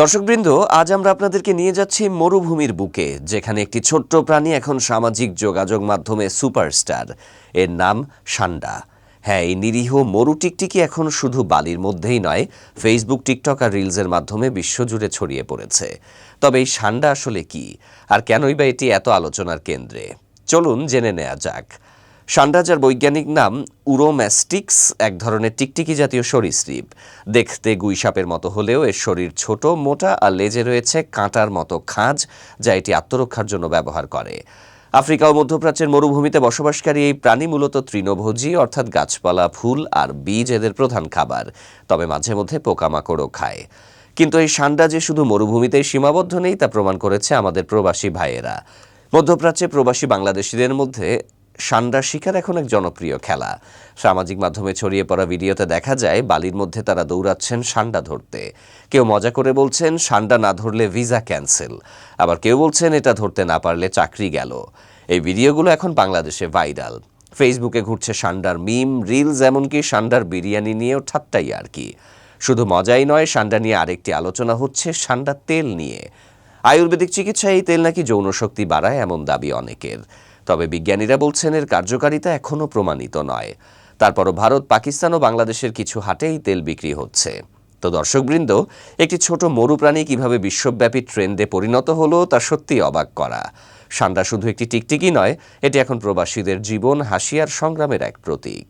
দর্শকবৃন্দ, আজ আমরা আপনাদেরকে নিয়ে যাচ্ছি মরুভূমির বুকে, যেখানে একটি ছোট্ট প্রাণী এখন সামাজিক যোগাযোগ মাধ্যমে সুপারস্টার। এর নাম সান্ডা। হ্যাঁ, এই নিরীহ মরু টিকটিকি এখন শুধু বালির মধ্যেই নয়, ফেসবুক, টিকটক আর রিলসের মাধ্যমে বিশ্বজুড়ে ছড়িয়ে পড়েছে। তবে এই সান্ডা আসলে কি, আর কেনই বা এটি এত আলোচনার কেন্দ্রে? চলুন জেনে নেওয়া যাক। সান্ডা, যার বৈজ্ঞানিক নাম উরোম্যাস্টিক্স, এক ধরনের টিকটিকি জাতীয় সরীসৃপ। দেখতে গুইসাপের মতো হলেও এর শরীর ছোট, মোটা আর লেজে রয়েছে কাঁটার মতো খাঁজ, যা এটি আত্মরক্ষার জন্য ব্যবহার করে। আফ্রিকা ও মধ্যপ্রাচ্যের মরুভূমিতে বসবাসকারী এই প্রাণী মূলত তৃণভোজী, অর্থাৎ গাছপালা, ফুল আর বীজ এদের প্রধান খাবার। তবে মাঝে মধ্যে পোকামাকড়ও খায়। কিন্তু এই সান্ডা যে শুধু মরুভূমিতেই সীমাবদ্ধ নেই, তা প্রমাণ করেছে আমাদের প্রবাসী ভাইয়েরা। মধ্যপ্রাচ্যে প্রবাসী বাংলাদেশিদের মধ্যে সান্ডা শিকার এখন এক জনপ্রিয় খেলা। সামাজিক মাধ্যমে ছড়িয়ে পড়া ভিডিওতে দেখা যায় বালির মধ্যে তারা দৌড়াচ্ছেন সান্ডা ধরতে। কেউ মজা করে বলছেন সান্ডা না ধরলে ভিসা ক্যান্সেল, আবার কেউ বলছেন এটা ধরতে না পারলে চাকরি গেল। এই ভিডিওগুলো এখন বাংলাদেশে ভাইরাল। ফেসবুকে ঘুরছে সান্ডার মিম, রিলস, এমনকি সান্ডার বিরিয়ানি নিয়েও ঠাট্টাই আর কি। শুধু মজাই নয়, সান্ডা নিয়ে আরেকটি আলোচনা হচ্ছে সান্ডার তেল নিয়ে। আয়ুর্বেদিক চিকিৎসায় এই তেল নাকি যৌনশক্তি বাড়ায়, এমন দাবি অনেকের। তবে বিজ্ঞানীরা বলছেন এর কার্যকারিতা এখনও প্রমাণিত নয়। তারপরও ভারত, পাকিস্তান ও বাংলাদেশের কিছু হাটে এই তেল বিক্রি হচ্ছে। তো দর্শকবৃন্দ, একটি ছোট মরু প্রাণী কিভাবে বিশ্বব্যাপী ট্রেন্ডে পরিণত হলো, তা সত্যিই অবাক করা। সান্ডা শুধু একটি টিকটিকি নয়, এটি এখন প্রবাসীদের জীবন, হাসি আর সংগ্রামের এক প্রতীক।